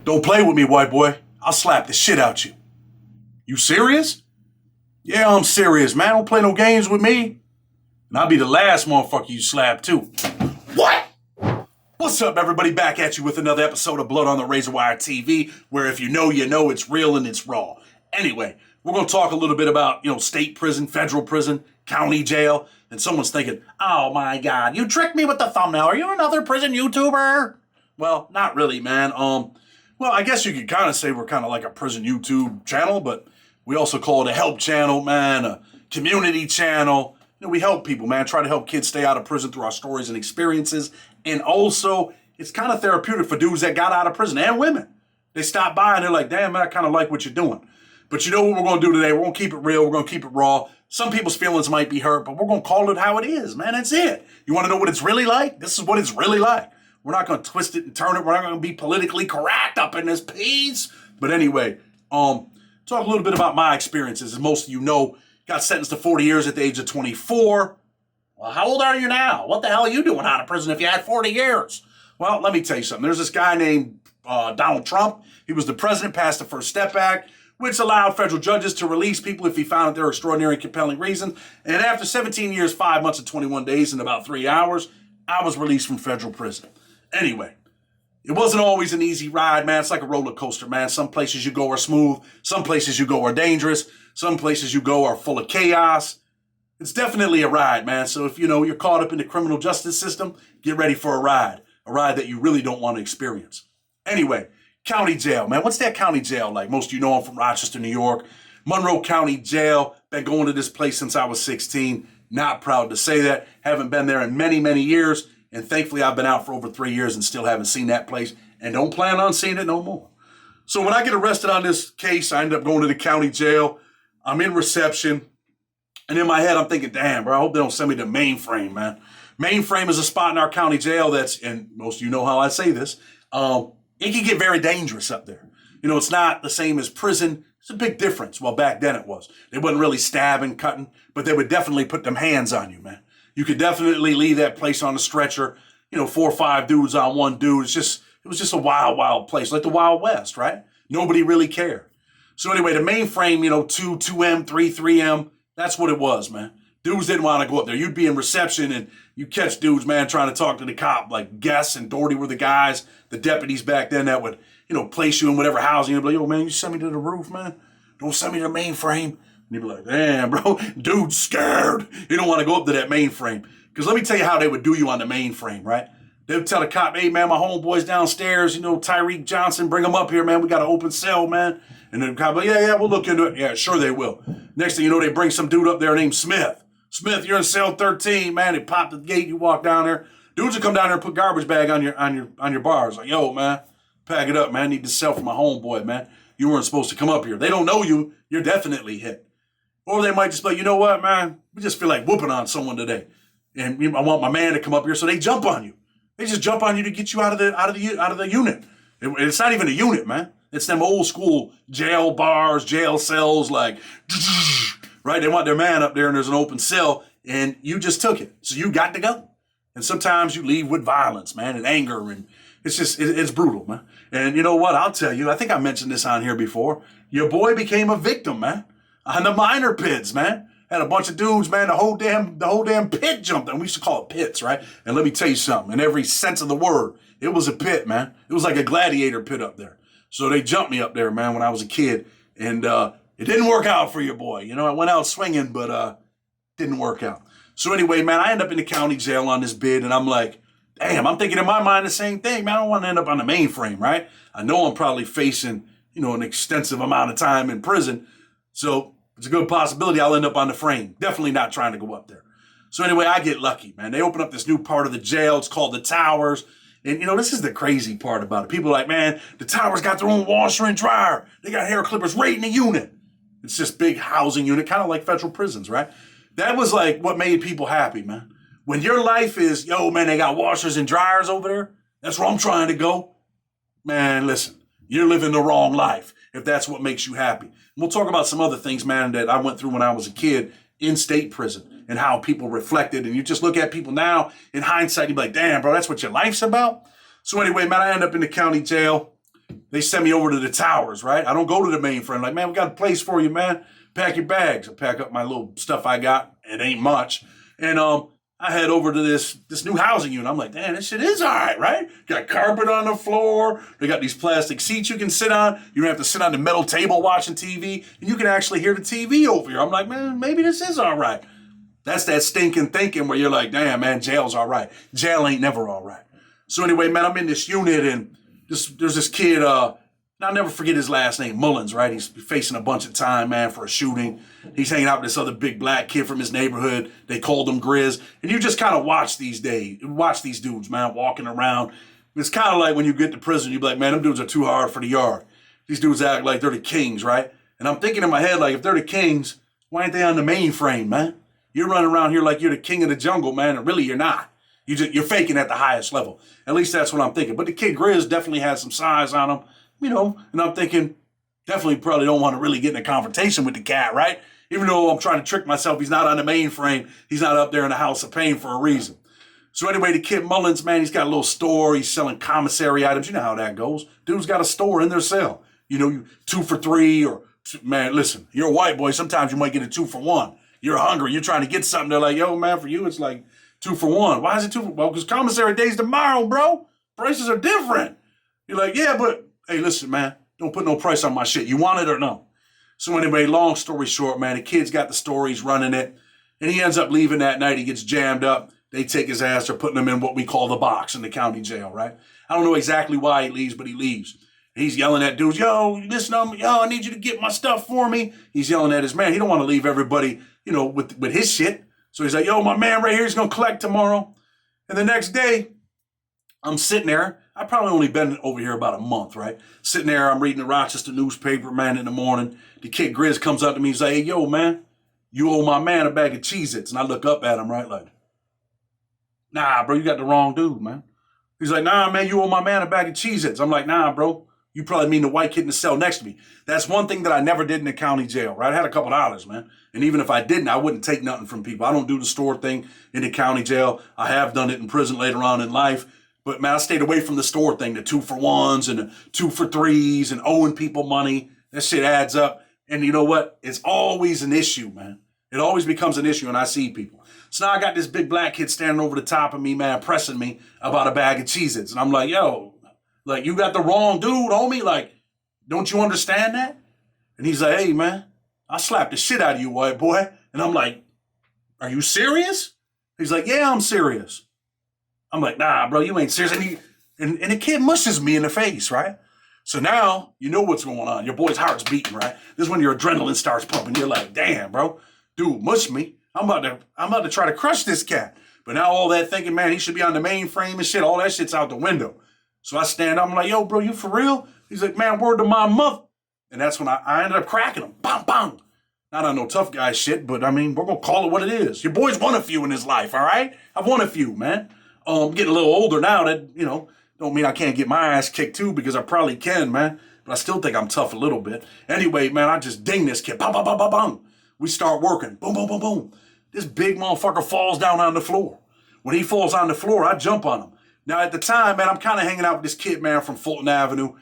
Don't play with me, white boy. I'll slap the shit out you. You serious? Yeah, I'm serious, man. Don't play no games with me. And I'll be the last motherfucker you slap, too. What? What's up, everybody? Back at you with another episode of Blood on the Razor Wire TV, where if you know, it's real and it's raw. Anyway, we're going to talk a little bit about, state prison, federal prison, county jail. And someone's thinking, oh my God, you tricked me with the thumbnail. Are you another prison YouTuber? Well, not really, man. Well, I guess you could kind of say we're kind of like a prison YouTube channel, but we also call it a help channel, man, a community channel. We help people, man, try to help kids stay out of prison through our stories and experiences. And also, it's kind of therapeutic for dudes that got out of prison and women. They stop by and they're like, damn, man, I kind of like what you're doing. But you know what we're going to do today? We're going to keep it real. We're going to keep it raw. Some people's feelings might be hurt, but we're going to call it how it is, man. That's it. You want to know what it's really like? This is what it's really like. We're not going to twist it and turn it. We're not going to be politically correct up in this piece. But anyway, talk a little bit about my experiences. As most of you know, got sentenced to 40 years at the age of 24. Well, how old are you now? What the hell are you doing out of prison if you had 40 years? Well, let me tell you something. There's this guy named Donald Trump. He was the president, passed the First Step Act, which allowed federal judges to release people if he found that there were extraordinary and compelling reasons. And after 17 years, 5 months and 21 days, and about 3 hours, I was released from federal prison. Anyway, it wasn't always an easy ride, man. It's like a roller coaster, man. Some places you go are smooth. Some places you go are dangerous. Some places you go are full of chaos. It's definitely a ride, man. So if, you're caught up in the criminal justice system, get ready for a ride that you really don't want to experience. Anyway, county jail, man. What's that county jail like? Most of you know I'm from Rochester, New York. Monroe County Jail. Been going to this place since I was 16. Not proud to say that. Haven't been there in many, many years. And thankfully, I've been out for over 3 years and still haven't seen that place and don't plan on seeing it no more. So when I get arrested on this case, I end up going to the county jail. I'm in reception. And in my head, I'm thinking, damn, bro, I hope they don't send me to Mainframe, man. Mainframe is a spot in our county jail that's, and most of you know how I say this, it can get very dangerous up there. It's not the same as prison. It's a big difference. Well, back then it was. They wasn't really stabbing, cutting, but they would definitely put them hands on you, man. You could definitely leave that place on a stretcher, 4 or 5 dudes on one dude. It was just a wild, wild place, like the Wild West, right? Nobody really cared. So anyway, the Mainframe, 2M, 3M, that's what it was, man. Dudes didn't want to go up there. You'd be in reception and you catch dudes, man, trying to talk to the cop, like Guess and Doherty were the guys, the deputies back then that would, place you in whatever housing. You'd be like, yo, man, you send me to the roof, man. Don't send me to the Mainframe. And you'd be like, damn, bro, dude's scared. You don't want to go up to that Mainframe. Because let me tell you how they would do you on the Mainframe, right? They would tell the cop, hey, man, my homeboy's downstairs, Tyreek Johnson, bring him up here, man. We got an open cell, man. And then the cop, like, yeah, we'll look into it. Yeah, sure they will. Next thing you know, they bring some dude up there named Smith. Smith, you're in cell 13, man. They pop the gate, you walk down there. Dudes will come down there and put garbage bag on your bars. Like, yo, man, pack it up, man. I need this cell for my homeboy, man. You weren't supposed to come up here. They don't know you. You're definitely hit. Or they might just be like, you know what, man? We just feel like whooping on someone today. And I want my man to come up here, so they jump on you. They just jump on you to get you out of the unit. It's not even a unit, man. It's them old school jail bars, jail cells, like, right? They want their man up there and there's an open cell and you just took it. So you got to go. And sometimes you leave with violence, man, and anger. And it's brutal, man. And you know what? I'll tell you, I think I mentioned this on here before. Your boy became a victim, man. On the minor pits, man. Had a bunch of dudes, man, the whole damn pit jumped in. We used to call it pits, right? And let me tell you something. In every sense of the word, it was a pit, man. It was like a gladiator pit up there. So they jumped me up there, man, when I was a kid. And it didn't work out for your boy. I went out swinging, but didn't work out. So anyway, man, I end up in the county jail on this bid. And I'm like, damn, I'm thinking in my mind the same thing, man. I don't want to end up on the Mainframe, right? I know I'm probably facing, an extensive amount of time in prison. So it's a good possibility I'll end up on the frame. Definitely not trying to go up there. So anyway, I get lucky, man. They open up this new part of the jail. It's called the Towers. And, this is the crazy part about it. People are like, man, the Towers got their own washer and dryer. They got hair clippers right in the unit. It's this big housing unit, kind of like federal prisons, right? That was like what made people happy, man. When your life is, yo, man, they got washers and dryers over there. That's where I'm trying to go. Man, listen, you're living the wrong life if that's what makes you happy. We'll talk about some other things, man, that I went through when I was a kid in state prison and how people reflected. And you just look at people now in hindsight, you'd be like, damn, bro, that's what your life's about? So anyway, man, I end up in the county jail. they send me over to the towers, right? I don't go to the mainframe. Like, man, we got a place for you, man. Pack your bags. I pack up my little stuff I got. It ain't much. And I head over to this new housing unit. I'm like, damn, this shit is all right? Got carpet on the floor. They got these plastic seats you can sit on. You don't have to sit on the metal table watching TV. And you can actually hear the TV over here. I'm like, man, maybe this is all right. That's that stinking thinking where you're like, damn, man, jail's all right. Jail ain't never all right. So anyway, man, I'm in this unit, and there's this kid, I'll never forget his last name, Mullins, right? He's facing a bunch of time, man, for a shooting. He's hanging out with this other big black kid from his neighborhood. They called him Grizz. And you just kind of watch these dudes, man, walking around. It's kind of like when you get to prison, you be like, man, them dudes are too hard for the yard. These dudes act like they're the kings, right? And I'm thinking in my head, like, if they're the kings, why ain't they on the mainframe, man? You're running around here like you're the king of the jungle, man, and really you're not. You're faking at the highest level. At least that's what I'm thinking. But the kid Grizz definitely has some size on him, you know, and I'm thinking, definitely probably don't want to really get in a confrontation with the cat, right? Even though I'm trying to trick myself, he's not on the mainframe. He's not up there in the house of pain for a reason. So anyway, the kid Mullins, man, he's got a little store. He's selling commissary items. You know how that goes. Dude's got a store in their cell. You know, you 2 for $3 or, man, listen, you're a white boy. Sometimes you might get a 2 for $1. You're hungry. You're trying to get something. They're like, yo, man, for you, it's like 2 for $1. Why is it 2 for? Well, because commissary day's tomorrow, bro. Prices are different. You're like, yeah, but hey, listen, man, don't put no price on my shit. You want it or no? So anyway, long story short, man, the kid's got the store. He's running it, and he ends up leaving that night. He gets jammed up. They take his ass. They're putting him in what we call the box in the county jail, right? I don't know exactly why he leaves, but he leaves. He's yelling at dudes, yo, listen, yo, I need you to get my stuff for me. He's yelling at his man. He don't want to leave everybody, you know, with his shit. So he's like, yo, my man right here is going to collect tomorrow. And the next day, I'm sitting there. I've probably only been over here about a month, right? Sitting there, I'm reading the Rochester newspaper, man, in the morning. The kid Grizz comes up to me. He's like, hey, yo, man, you owe my man a bag of Cheez-Its. And I look up at him, right, like, nah, bro, you got the wrong dude, man. He's like, nah, man, you owe my man a bag of Cheez-Its. I'm like, nah, bro. You probably mean the white kid in the cell next to me. That's one thing that I never did in the county jail, right? I had a couple dollars, man. And even if I didn't, I wouldn't take nothing from people. I don't do the store thing in the county jail. I have done it in prison later on in life. But, man, I stayed away from the store thing, the 2 for $1s and the 2 for $3s and owing people money. That shit adds up. And you know what? It's always an issue, man. It always becomes an issue when I see people. So now I got this big black kid standing over the top of me, man, pressing me about a bag of Cheez-Its. And I'm like, yo, like, you got the wrong dude, homie. Like, don't you understand that? And he's like, hey, man, I slapped the shit out of you, white boy. And I'm like, are you serious? He's like, yeah, I'm serious. I'm like, nah, bro, you ain't serious. And the kid mushes me in the face, right? So now you know what's going on. Your boy's heart's beating, right? This is when your adrenaline starts pumping. You're like, damn, bro, dude, mush me. I'm about to try to crush this cat. But now all that thinking, man, he should be on the mainframe and shit, all that shit's out the window. So I stand up, I'm like, yo, bro, you for real? He's like, man, word to my mother. And that's when I ended up cracking him. Bang, bang. Not on no tough guy shit, but I mean, we're going to call it what it is. Your boy's won a few in his life, all right? I've won a few, man. I'm getting a little older now. That, you know, don't mean I can't get my ass kicked too, because I probably can, man. But I still think I'm tough a little bit. Anyway, man, I just ding this kid. Bang, bang, bang, bang, bang. We start working. Boom, boom, boom, boom. This big motherfucker falls down on the floor. When he falls on the floor, I jump on him. Now, at the time, man, I'm kind of hanging out with this kid, man, from Fulton Avenue.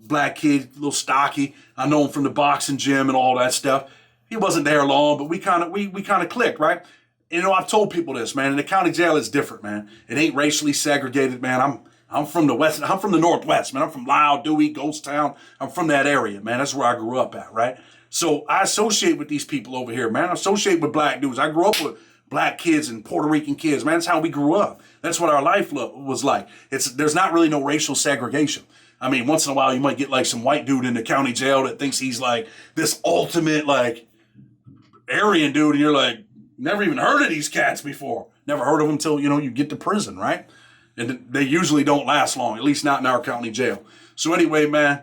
Black kid, a little stocky. I know him from the boxing gym and all that stuff. He wasn't there long, but we kind of clicked, right? You know, I've told people this, man. In the county jail, it's different, man. It ain't racially segregated, man. I'm from the West. I'm from the Northwest, man. I'm from Lyle, Dewey, Ghost Town. I'm from that area, man. That's where I grew up at, right? So I associate with these people over here, man. I associate with black dudes. I grew up with black kids and Puerto Rican kids, man. That's how we grew up. That's what our life was like. There's not really no racial segregation. I mean, once in a while you might get like some white dude in the county jail that thinks he's like this ultimate like Aryan dude, and you're like, never even heard of these cats before. Never heard of them until, you know, you get to prison, right? And they usually don't last long, at least not in our county jail. So anyway, man,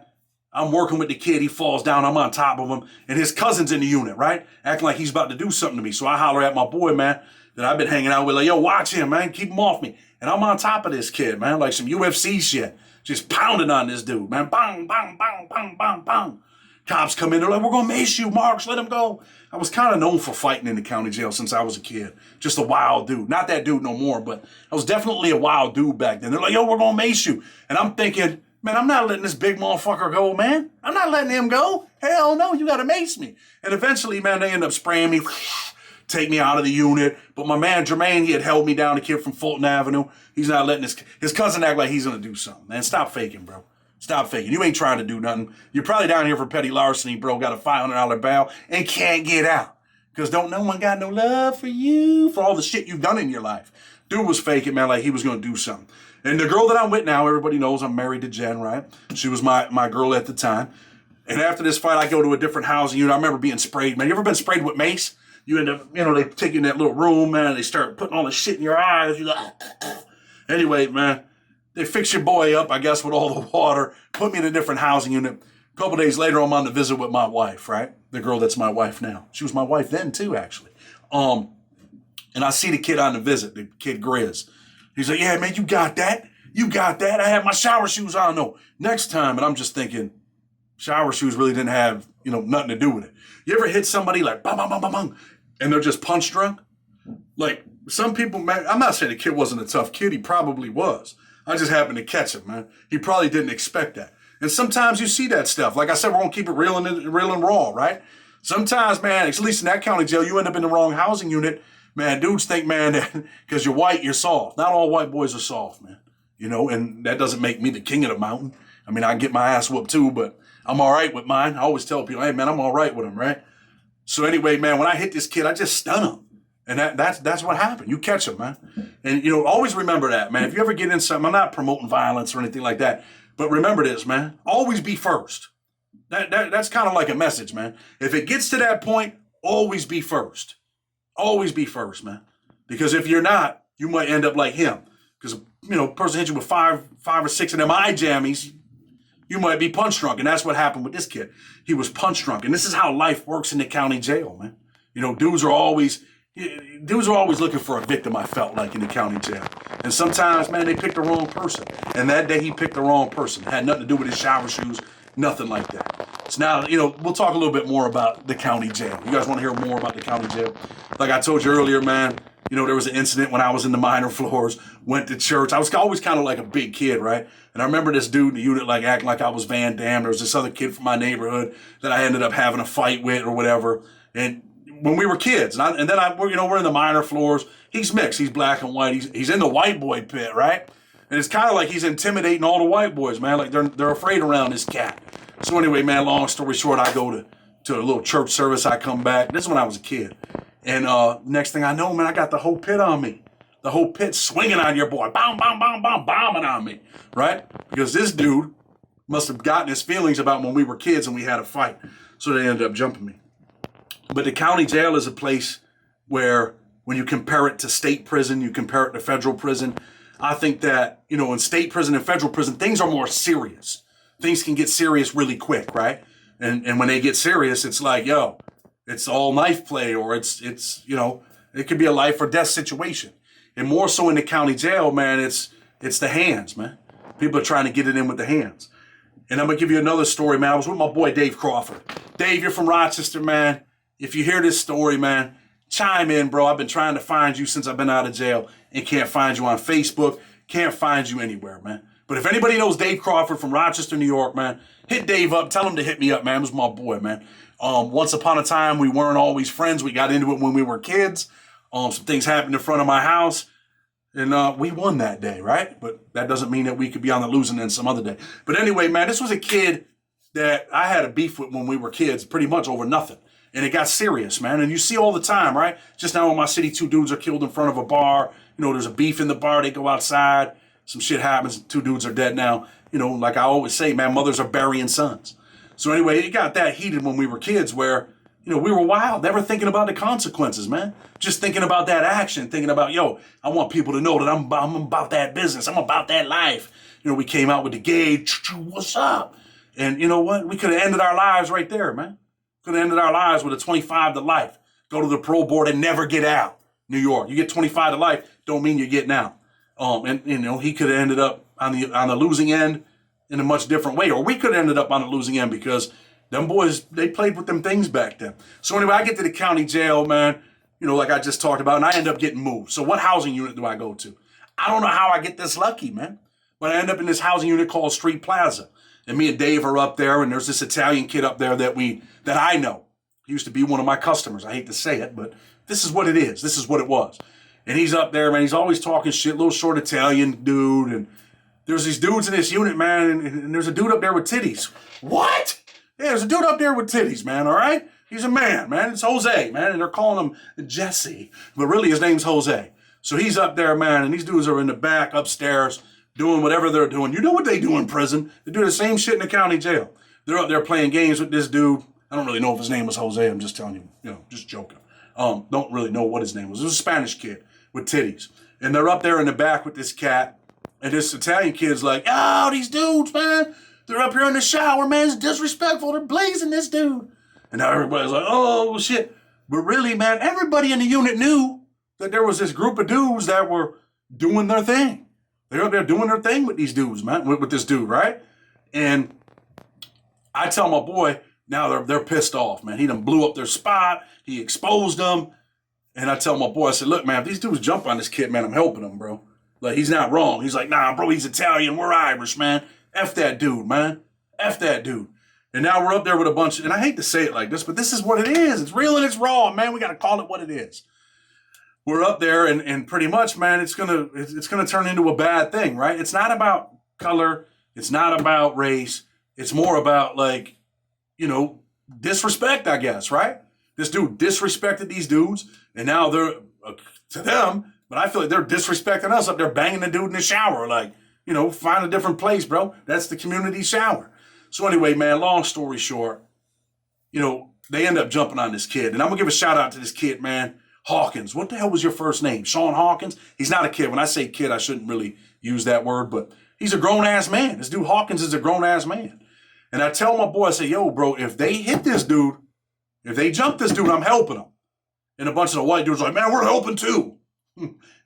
I'm working with the kid. He falls down. I'm on top of him. And his cousin's in the unit, right? Acting like he's about to do something to me. So I holler at my boy, man, that I've been hanging out with. Like, yo, watch him, man. Keep him off me. And I'm on top of this kid, man, like some UFC shit. Just pounding on this dude, man. Bang, bang, bang, bang, bang, bang. Cops come in. They're like, we're going to mace you, Marks. Let him go. I was kind of known for fighting in the county jail since I was a kid. Just a wild dude. Not that dude no more, but I was definitely a wild dude back then. They're like, yo, we're going to mace you. And I'm thinking, Man, I'm not letting this big motherfucker go, man. I'm not letting him go. Hell no, you gotta mace me. And eventually, man, they end up spraying me, take me out of the unit. But my man Jermaine, he had held me down, a kid from Fulton Avenue. He's not letting his cousin act like he's gonna do something. Man, stop faking, bro. Stop faking. You ain't trying to do nothing. You're probably down here for petty larceny, bro. Got a $500 bail and can't get out. Because don't no one got no love for you for all the shit you've done in your life. Dude was faking, man, like he was going to do something. And the girl that I'm with now, everybody knows I'm married to Jen, right? She was my girl at the time. And after this fight, I go to a different housing unit. I remember being sprayed, man. You ever been sprayed with mace? You end up, they take you in that little room, man. They start putting all the shit in your eyes. You like, anyway, man, they fix your boy up, I guess, with all the water, put me in a different housing unit. A couple days later, I'm on the visit with my wife, right? The girl that's my wife now. She was my wife then, too, actually. And I see the kid on the visit, the kid Grizz. He's like, yeah, man, you got that. You got that. I had my shower shoes on, though. Next time, and I'm just thinking, shower shoes really didn't have, nothing to do with it. You ever hit somebody like, bang, bang, bang, bang, bang, and they're just punch drunk? Like, some people, man, I'm not saying the kid wasn't a tough kid. He probably was. I just happened to catch him, man. He probably didn't expect that. And sometimes you see that stuff. Like I said, we're going to keep it real and raw, right? Sometimes, man, at least in that county jail, you end up in the wrong housing unit. Man, dudes think, man, that because you're white, you're soft. Not all white boys are soft, man. And that doesn't make me the king of the mountain. I mean, I get my ass whooped too, but I'm all right with mine. I always tell people, hey, man, I'm all right with them, right? So anyway, man, when I hit this kid, I just stun him. And that's what happened. You catch him, man. And, always remember that, man. If you ever get in something, I'm not promoting violence or anything like that, but remember this, man. Always be first. That's kind of like a message, man. If it gets to that point, always be first. Always be first, man. Because if you're not, you might end up like him. Because, a person hits you with five or six of them eye jammies, you might be punch drunk. And that's what happened with this kid. He was punch drunk. And this is how life works in the county jail, man. Dudes are always looking for a victim, I felt like, in the county jail. And sometimes, man, they pick the wrong person. And that day he picked the wrong person. It had nothing to do with his shower shoes, nothing like that. So now, we'll talk a little bit more about the county jail. You guys want to hear more about the county jail? Like I told you earlier, man, there was an incident when I was in the minor floors, went to church. I was always kind of like a big kid, right? And I remember this dude in the unit like acting like I was Van Damme. There was this other kid from my neighborhood that I ended up having a fight with or whatever. And when we were kids, and then we're in the minor floors. He's mixed. He's black and white. He's in the white boy pit, right? And it's kind of like he's intimidating all the white boys, man. Like they're afraid around this cat. So anyway, man, long story short, I go to a little church service. I come back. This is when I was a kid. And next thing I know, man, I got the whole pit on me. The whole pit swinging on your boy. Bam, bam, bam, bam, bombing on me, right? Because this dude must have gotten his feelings about when we were kids and we had a fight. So they ended up jumping me. But the county jail is a place where when you compare it to state prison, you compare it to federal prison, I think that, in state prison and federal prison, things are more serious. Things can get serious really quick, right? And when they get serious, it's like, it's all knife play, or it's it could be a life or death situation. And more so in the county jail, man, it's the hands, man. People are trying to get it in with the hands. And I'm going to give you another story, man. I was with my boy, Dave Crawford. Dave, you're from Rochester, man. If you hear this story, man, chime in, bro. I've been trying to find you since I've been out of jail and can't find you on Facebook, can't find you anywhere, man. But if anybody knows Dave Crawford from Rochester, New York, man, hit Dave up. Tell him to hit me up, man. It was my boy, man. Once upon a time, we weren't always friends. We got into it when we were kids. Some things happened in front of my house, and we won that day, right? But that doesn't mean that we could be on the losing end some other day. But anyway, man, this was a kid that I had a beef with when we were kids, pretty much over nothing. And it got serious, man. And you see all the time, right? Just now in my city, 2 dudes are killed in front of a bar. There's a beef in the bar. They go outside. Some shit happens. 2 dudes are dead now. Like I always say, man, mothers are burying sons. So anyway, it got that heated when we were kids where, we were wild, never thinking about the consequences, man. Just thinking about that action, thinking about, I want people to know that I'm about that business. I'm about that life. We came out with the gauge. What's up? And you know what? We could have ended our lives right there, man. Could have ended our lives with a 25 to life. Go to the parole board and never get out. New York. You get 25 to life, don't mean you're getting out. And he could have ended up on the losing end in a much different way. Or we could have ended up on the losing end because them boys, they played with them things back then. So anyway, I get to the county jail, man, like I just talked about, and I end up getting moved. So what housing unit do I go to? I don't know how I get this lucky, man. But I end up in this housing unit called Street Plaza. And me and Dave are up there, and there's this Italian kid up there that I know. He used to be one of my customers. I hate to say it, but this is what it is. This is what it was. And he's up there, man. He's always talking shit, little short Italian dude. And there's these dudes in this unit, man, and there's a dude up there with titties. What? Yeah, there's a dude up there with titties, man, all right? He's a man, man. It's Jose, man, and they're calling him Jesse. But really, his name's Jose. So he's up there, man, and these dudes are in the back, upstairs, doing whatever they're doing. You know what they do in prison? They do the same shit in the county jail. They're up there playing games with this dude. I don't really know if his name was Jose. I'm just telling you, just joking. Don't really know what his name was. It was a Spanish kid with titties. And they're up there in the back with this cat. And this Italian kid's like, oh, these dudes, man. They're up here in the shower, man. It's disrespectful. They're blazing this dude. And now everybody's like, oh, shit. But really, man, everybody in the unit knew that there was this group of dudes that were doing their thing. They're up there doing their thing with these dudes, man, with this dude, right? And I tell my boy, now they're pissed off, man. He done blew up their spot. He exposed them. And I tell my boy, I said, look, man, if these dudes jump on this kid, man, I'm helping him, bro. Like, he's not wrong. He's like, nah, bro, he's Italian. We're Irish, man. F that dude, man. F that dude. And now we're up there with a bunch of, and I hate to say it like this, but this is what it is. It's real and it's raw, man. We got to call it what it is. We're up there and pretty much, man, it's gonna turn into a bad thing, right? It's not about color. It's not about race. It's more about, like, disrespect, I guess, right? This dude disrespected these dudes, and now they're, to them, but I feel like they're disrespecting us up there, banging the dude in the shower. Like, find a different place, bro. That's the community shower. So anyway, man, long story short, they end up jumping on this kid. And I'm going to give a shout out to this kid, man. Hawkins. What the hell was your first name? Sean Hawkins? He's not a kid. When I say kid, I shouldn't really use that word, but he's a grown-ass man. This dude Hawkins is a grown-ass man. And I tell my boy, I say, yo, bro, if they hit this dude, if they jump this dude, I'm helping them. And a bunch of the white dudes are like, man, we're helping too.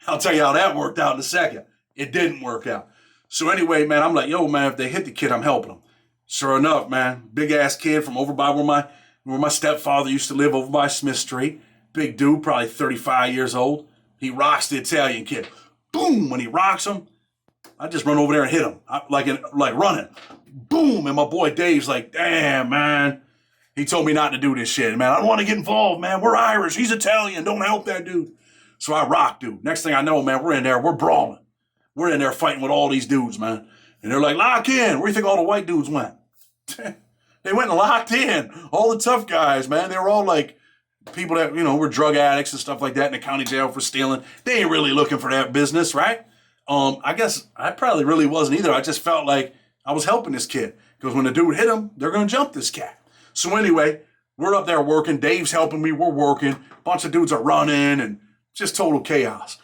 I'll tell you how that worked out in a second. It didn't work out. So anyway, man, I'm like, yo, man, if they hit the kid, I'm helping them. Sure enough, man, big-ass kid from over by where my stepfather used to live, over by Smith Street. Big dude, probably 35 years old. He rocks the Italian kid. Boom! When he rocks him, I just run over there and hit him, like running. Boom! And my boy Dave's like, damn, man. He told me not to do this shit, man. I don't want to get involved, man. We're Irish. He's Italian. Don't help that dude. So I rock, dude. Next thing I know, man, we're in there. We're brawling. We're in there fighting with all these dudes, man. And they're like, lock in. Where do you think all the white dudes went? They went and locked in. All the tough guys, man. They were all like people that, were drug addicts and stuff like that in the county jail for stealing. They ain't really looking for that business, right? I guess I probably really wasn't either. I just felt like I was helping this kid. Because when the dude hit him, they're going to jump this cat. So anyway, we're up there working. Dave's helping me. We're working. A bunch of dudes are running and just total chaos.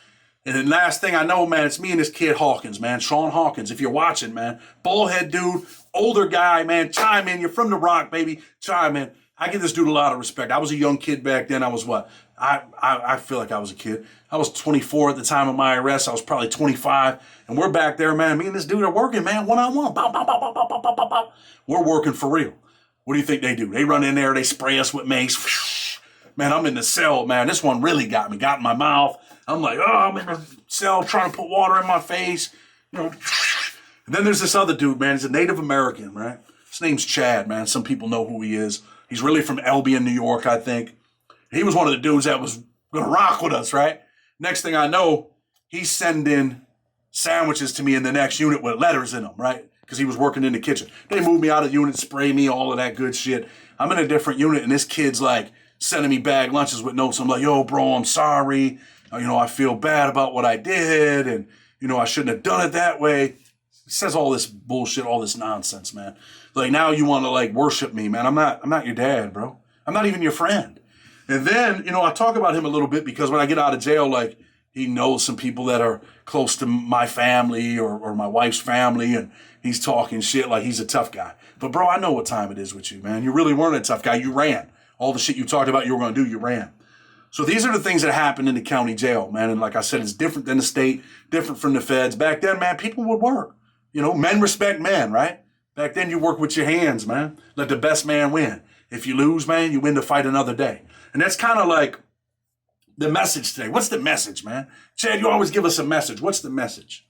And then last thing I know, man, it's me and this kid Hawkins, man. Sean Hawkins, if you're watching, man. Ballhead dude, older guy, man. Chime in. You're from the Rock, baby. Chime in. I give this dude a lot of respect. I was a young kid back then. I was what? I feel like I was a kid. I was 24 at the time of my arrest. I was probably 25. And we're back there, man. Me and this dude are working, man, one-on-one. Bow, bow, bow, bow, bow, bow, bow, bow. We're working for real. What do you think they do? They run in there. They spray us with mace. Man, I'm in the cell, man. This one really got me. Got in my mouth. I'm like, I'm in the cell trying to put water in my face. And then there's this other dude, man. He's a Native American, right? His name's Chad, man. Some people know who he is. He's really from Albion, New York, I think. He was one of the dudes that was going to rock with us, right? Next thing I know, he's sending sandwiches to me in the next unit with letters in them, right? Because he was working in the kitchen. They moved me out of the unit, spray me, all of that good shit. I'm in a different unit, and this kid's like sending me bag lunches with notes. I'm like, yo, bro, I'm sorry. I feel bad about what I did, and, I shouldn't have done it that way. He says all this bullshit, all this nonsense, man. Like, now you want to, like, worship me, man. I'm not your dad, bro. I'm not even your friend. And then, I talk about him a little bit because when I get out of jail, like, he knows some people that are close to my family or my wife's family, and he's talking shit like he's a tough guy. But, bro, I know what time it is with you, man. You really weren't a tough guy. You ran. All the shit you talked about you were going to do, you ran. So these are the things that happen in the county jail, man. And like I said, it's different than the state, different from the feds. Back then, man, people would work. Men respect men, right? Back then, you work with your hands, man. Let the best man win. If you lose, man, you win the fight another day. And that's kind of like the message today. What's the message, man? Chad, you always give us a message. What's the message?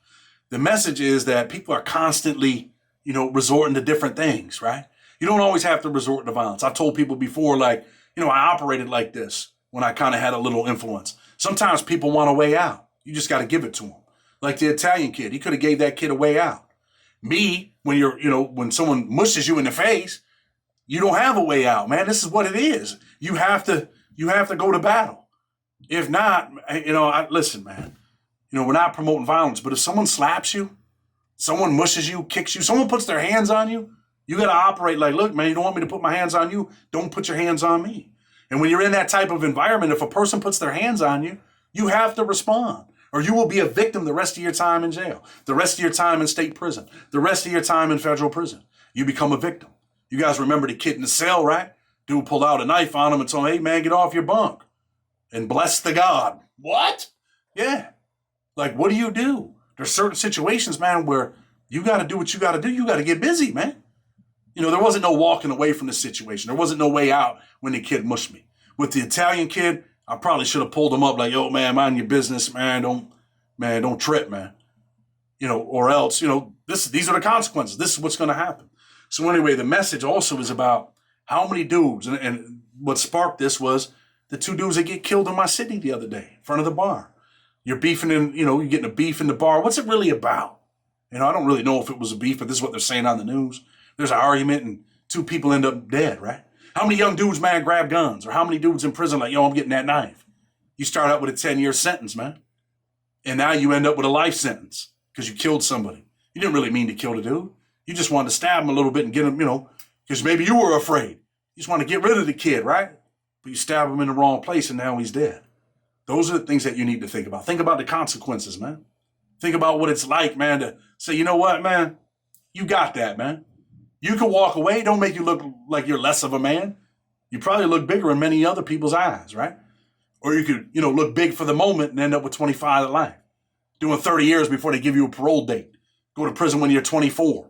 The message is that people are constantly, resorting to different things, right? You don't always have to resort to violence. I've told people before, like, I operated like this when I kind of had a little influence. Sometimes people want a way out. You just got to give it to them. Like the Italian kid, he could have gave that kid a way out. Me, when someone mushes you in the face, you don't have a way out, man. This is what it is. You have to go to battle. If not, listen, man, we're not promoting violence, but if someone slaps you, someone mushes you, kicks you, someone puts their hands on you, you got to operate like, look, man, you don't want me to put my hands on you? Don't put your hands on me. And when you're in that type of environment, if a person puts their hands on you, you have to respond, or you will be a victim the rest of your time in jail, the rest of your time in state prison, the rest of your time in federal prison. You become a victim. You guys remember the kid in the cell, right? Dude pulled out a knife on him and told him, hey, man, get off your bunk and bless the God. What? Yeah. Like, what do? There's certain situations, man, where you got to do what you got to do. You got to get busy, man. There wasn't no walking away from the situation. There wasn't no way out when the kid mushed me. With the Italian kid, I probably should have pulled him up like, yo, man, mind your business, man. Don't trip, man. Or else, these are the consequences. This is what's going to happen. So anyway, the message also is about how many dudes, and what sparked this was the 2 dudes that get killed in my city the other day in front of the bar. You're beefing you're getting a beef in the bar. What's it really about? I don't really know if it was a beef, but this is what they're saying on the news. There's an argument and 2 people end up dead, right? How many young dudes, man, grab guns? Or how many dudes in prison like, yo, I'm getting that knife? You start out with a 10-year sentence, man. And now you end up with a life sentence because you killed somebody. You didn't really mean to kill the dude. You just wanted to stab him a little bit and get him, because maybe you were afraid. You just want to get rid of the kid, right? But you stab him in the wrong place and now he's dead. Those are the things that you need to think about. Think about the consequences, man. Think about what it's like, man, to say, you know what, man? You got that, man. You can walk away. Don't make you look like you're less of a man. You probably look bigger in many other people's eyes, right? Or you could, look big for the moment and end up with 25 to life. Doing 30 years before they give you a parole date. Go to prison when you're 24.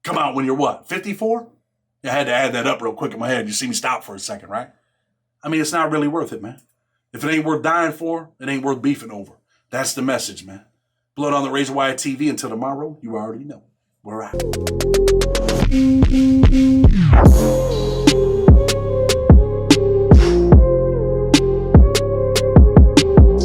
Come out when you're what, 54? I had to add that up real quick in my head. You see me stop for a second, right? It's not really worth it, man. If it ain't worth dying for, it ain't worth beefing over. That's the message, man. Blood on the Razor Wire TV. Until tomorrow, you already know. We're out.